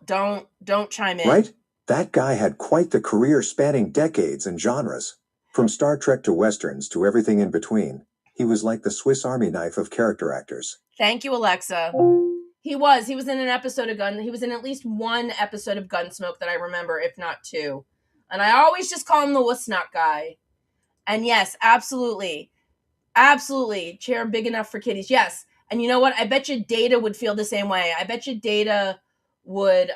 don't chime in. Right? That guy had quite the career spanning decades and genres. From Star Trek to Westerns to everything in between. He was like the Swiss Army knife of character actors. Thank you, Alexa. He was in an episode of he was in at least one episode of Gunsmoke that I remember, if not two. And I always just call him the Wisnok guy. And yes, absolutely. Absolutely. Chair big enough for kitties. Yes. And you know what? I bet you Data would feel the same way. I bet you Data would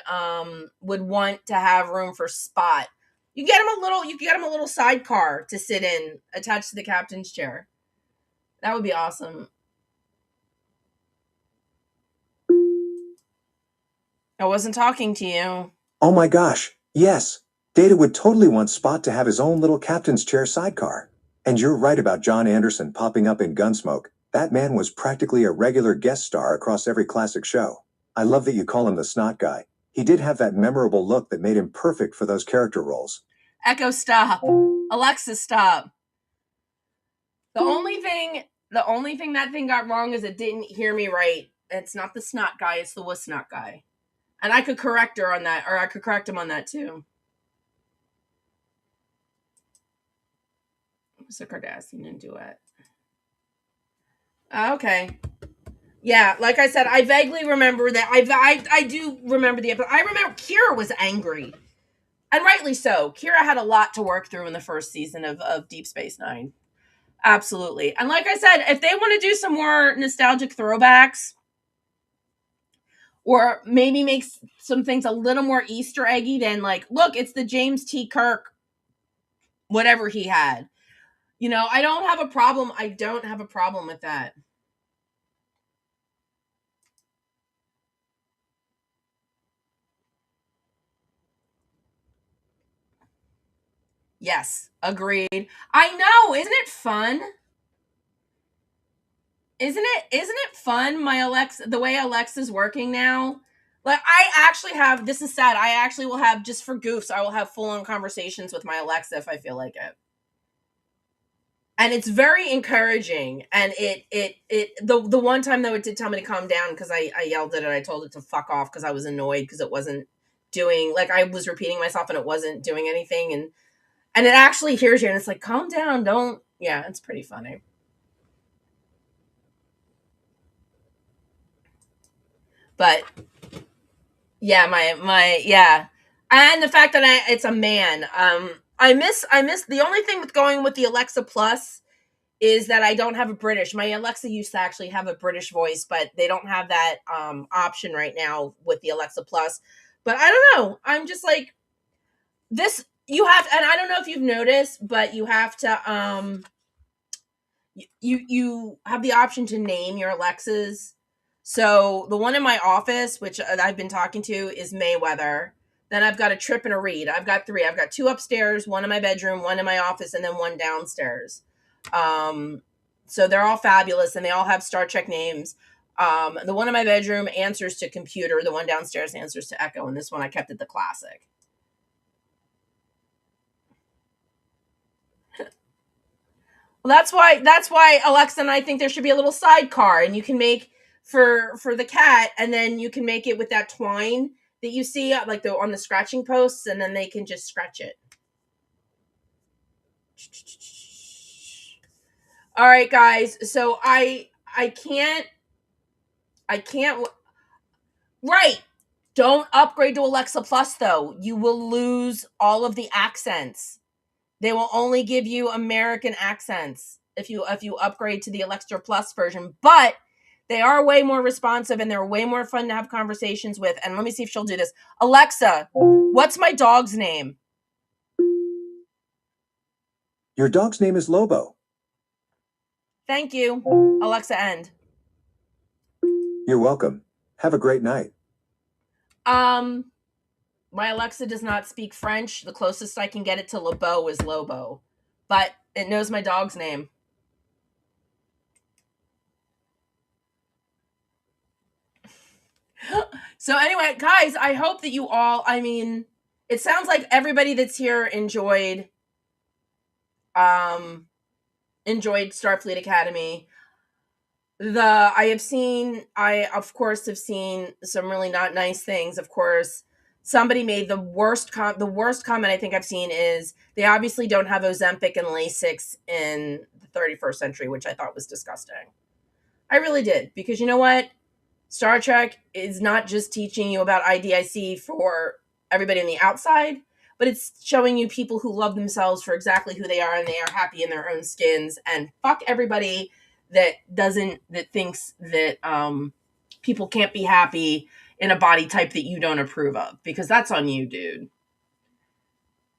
want to have room for Spot. You get him a little sidecar to sit in attached to the captain's chair. That would be awesome. I wasn't talking to you. Oh my gosh, yes. Data would totally want Spot to have his own little captain's chair sidecar. And you're right about John Anderson popping up in Gunsmoke. That man was practically a regular guest star across every classic show. I love that you call him the snot guy. He did have that memorable look that made him perfect for those character roles. Echo, stop. Alexa, stop. The only thing that thing got wrong is it didn't hear me right. It's not the snot guy, it's the wuss snot guy. And I could correct her on that, or I could correct him on that too. It's a Kardashian duet. Okay. Yeah, like I said, I vaguely remember that. I do remember the episode. I remember Kira was angry. And rightly so. Kira had a lot to work through in the first season of Deep Space Nine. Absolutely. And like I said, if they want to do some more nostalgic throwbacks, or maybe make some things a little more Easter eggy than like, look, it's the James T. Kirk, whatever he had. You know, I don't have a problem. I don't have a problem with that. Yes, agreed. I know, isn't it fun? Isn't it fun, my Alexa, the way Alexa's working now? Like, I actually have, this is sad, I actually will have, just for goofs, I will have full-on conversations with my Alexa if I feel like it. And it's very encouraging. And the one time though, it did tell me to calm down because I yelled at it. I told it to fuck off because I was annoyed because it wasn't doing, like, I was repeating myself and it wasn't doing anything. And it actually hears you and it's like, calm down, don't. Yeah, it's pretty funny. But yeah, yeah. And the fact that it's a man. I miss the only thing with going with the Alexa Plus is that I don't have a British. My Alexa used to actually have a British voice, but they don't have that option right now with the Alexa Plus. But I don't know. I'm just like, this, you have, and I don't know if you've noticed, but you have to you have the option to name your Alexas. So the one in my office, which I've been talking to, is Mayweather. Then I've got a Trip and a Read. I've got three. I've got two upstairs, one in my bedroom, one in my office, and then one downstairs. So they're all fabulous, and they all have Star Trek names. The one in my bedroom answers to computer. The one downstairs answers to Echo, and this one I kept at the classic. Well, that's why Alexa and I think there should be a little sidecar, and you can make for the cat, and then you can make it with that twine that you see like the on the scratching posts, and then they can just scratch it. All right, guys. So I can't. Right. Don't upgrade to Alexa Plus though. You will lose all of the accents. They will only give you American accents if you upgrade to the Alexa Plus version, but they are way more responsive and they're way more fun to have conversations with. And let me see if she'll do this. Alexa, what's my dog's name? Your dog's name is Lobo. Thank you. Alexa, end. You're welcome. Have a great night. My Alexa does not speak French. The closest I can get it to Lobo is Lobo, but it knows my dog's name. So anyway, guys, I hope that you all, I mean, it sounds like everybody that's here enjoyed Starfleet Academy. I of course have seen some really not nice things. Of course, somebody made the worst comment I think I've seen is they obviously don't have Ozempic and Lasix in the 31st century, which I thought was disgusting. I really did, because you know what? Star Trek is not just teaching you about IDIC for everybody on the outside, but it's showing you people who love themselves for exactly who they are, and they are happy in their own skins, and fuck everybody that thinks that people can't be happy in a body type that you don't approve of, because that's on you, dude.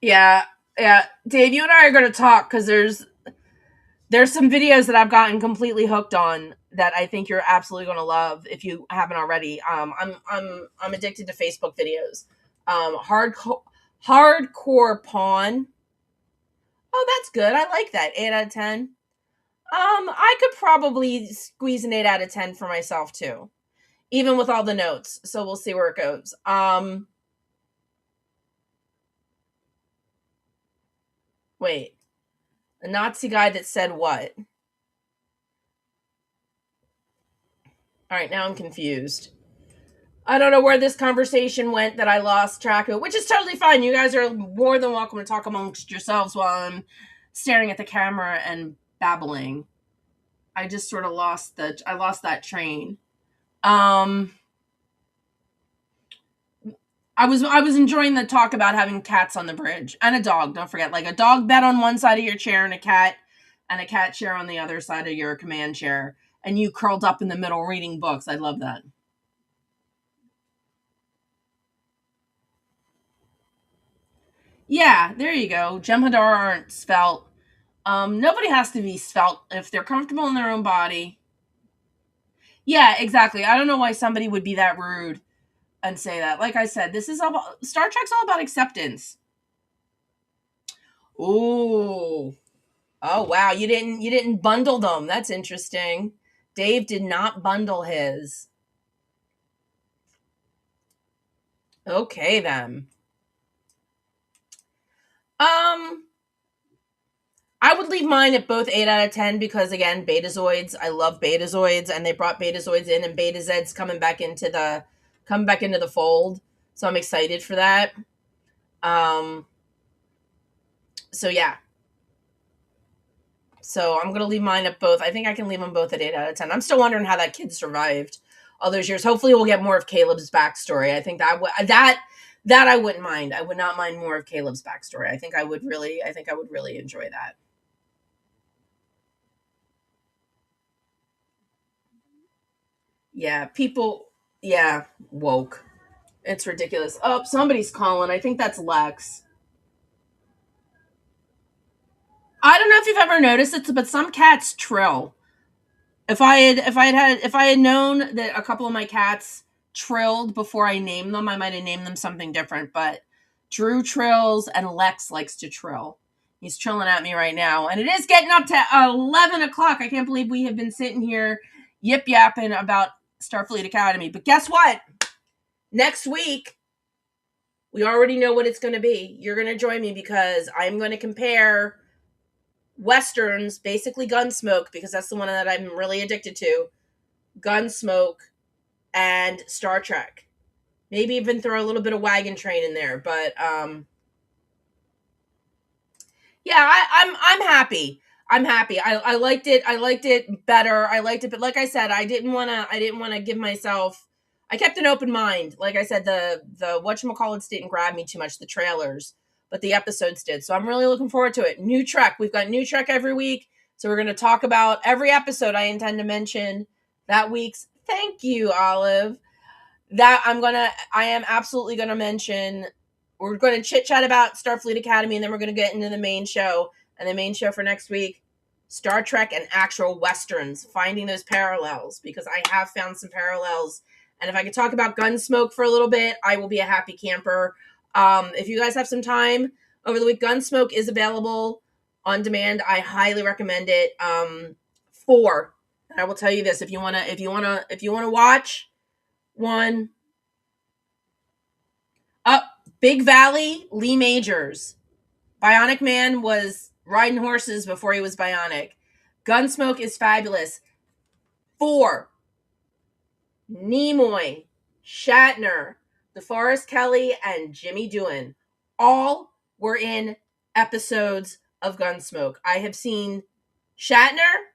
Yeah, yeah. Dave, you and I are going to talk because There's some videos that I've gotten completely hooked on that I think you're absolutely going to love if you haven't already. I'm addicted to Facebook videos. Hardcore pawn. Oh, that's good. I like that. 8 out of 10. I could probably squeeze an 8 out of 10 for myself too, even with all the notes. So we'll see where it goes. Wait, a Nazi guy that said what? All right, now I'm confused. I don't know where this conversation went that I lost track of, which is totally fine. You guys are more than welcome to talk amongst yourselves while I'm staring at the camera and babbling. I just sort of lost that train. Um I was enjoying the talk about having cats on the bridge and a dog. Don't forget, like a dog bed on one side of your chair and a cat chair on the other side of your command chair, and you curled up in the middle reading books. I love that. Yeah, there you go. Jem'Hadar aren't svelte. Nobody has to be svelte if they're comfortable in their own body. Yeah, exactly. I don't know why somebody would be that rude and say that. Like I said, this is all about, Star Trek's all about acceptance. Ooh. Oh wow, you didn't bundle them. That's interesting. Dave did not bundle his. Okay then. Um I would leave mine at both 8 out of 10 because again, Betazoids. I love Betazoids, and they brought Betazoids in, and Beta Zed's coming back into the fold. So I'm excited for that. Um, so yeah, so I'm gonna leave mine at both. I think I can leave them both at 8 out of 10. I'm still wondering how that kid survived all those years. Hopefully, we'll get more of Caleb's backstory. I think that I wouldn't mind. I would not mind more of Caleb's backstory. I think I would really enjoy that. Yeah, people. Yeah, woke. It's ridiculous. Oh, somebody's calling. I think that's Lex. I don't know if you've ever noticed it, but some cats trill. If I had known that a couple of my cats trilled before I named them, I might have named them something different. But Drew trills and Lex likes to trill. He's trilling at me right now, and it is getting up to 11 o'clock. I can't believe we have been sitting here yip yapping about Starfleet Academy. But guess what? Next week we already know what it's going to be. You're going to join me because I'm going to compare westerns, basically Gunsmoke, because that's the one that I'm really addicted to. Gunsmoke and Star Trek. Maybe even throw a little bit of Wagon Train in there, but yeah, I'm happy. I'm happy. I liked it. I liked it better. I liked it, but like I said, I didn't wanna give myself. I kept an open mind. Like I said, the whatchamacallits didn't grab me too much, the trailers, but the episodes did. So I'm really looking forward to it. New Trek. We've got new Trek every week. So we're gonna talk about every episode I intend to mention that week's. Thank you, Olive. I am absolutely gonna mention. We're going to chit chat about Starfleet Academy, and then we're going to get into the main show. And the main show for next week, Star Trek and actual westerns, finding those parallels, because I have found some parallels. And if I could talk about Gunsmoke for a little bit, I will be a happy camper. If you guys have some time over the week, Gunsmoke is available on demand. I highly recommend it. Four, and I will tell you this: if you wanna watch one, up Big Valley, Lee Majors. Bionic Man was riding horses before he was bionic. Gunsmoke is fabulous. Four, Nimoy, Shatner, DeForest Kelly, and Jimmy Doohan all were in episodes of Gunsmoke. I have seen Shatner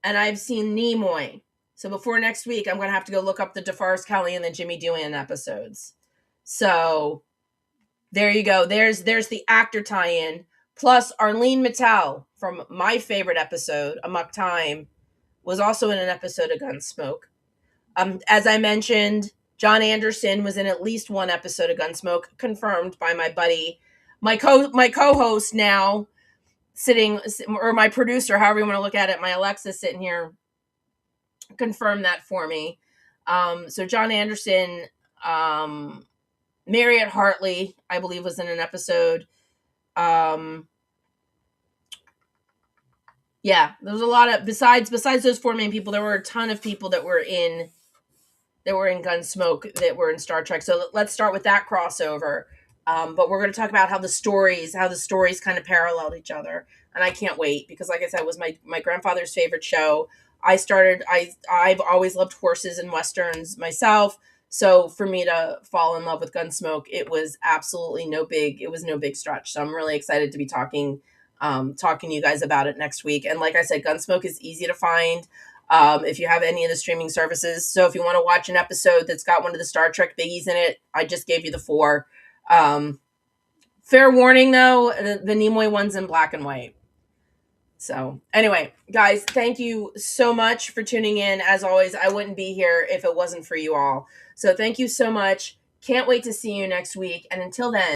and I've seen Nimoy. So before next week, I'm going to have to go look up the DeForest Kelly and the Jimmy Doohan episodes. So there you go. There's the actor tie-in. Plus, Arlene Mattel from my favorite episode, Amok Time, was also in an episode of Gunsmoke. As I mentioned, John Anderson was in at least one episode of Gunsmoke, confirmed by my buddy, my co-host now, sitting, or my producer, however you want to look at it, my Alexa sitting here, confirmed that for me. So John Anderson, um, Marriott Hartley, I believe, was in an episode. Um, yeah, there was a lot of, besides those four main people, there were a ton of people that were in Gunsmoke that were in Star Trek. So let's start with that crossover. But we're going to talk about how the stories kind of paralleled each other, and I can't wait because, like I said, it was my grandfather's favorite show. I've always loved horses and westerns myself. So for me to fall in love with Gunsmoke, it was absolutely no big stretch. So I'm really excited to be talking to you guys about it next week. And like I said, Gunsmoke is easy to find if you have any of the streaming services. So if you want to watch an episode that's got one of the Star Trek biggies in it, I just gave you the four. Um, Fair warning though, the Nimoy one's in black and white. So anyway, guys, thank you so much for tuning in. As always, I wouldn't be here if it wasn't for you all. So thank you so much. Can't wait to see you next week. And until then,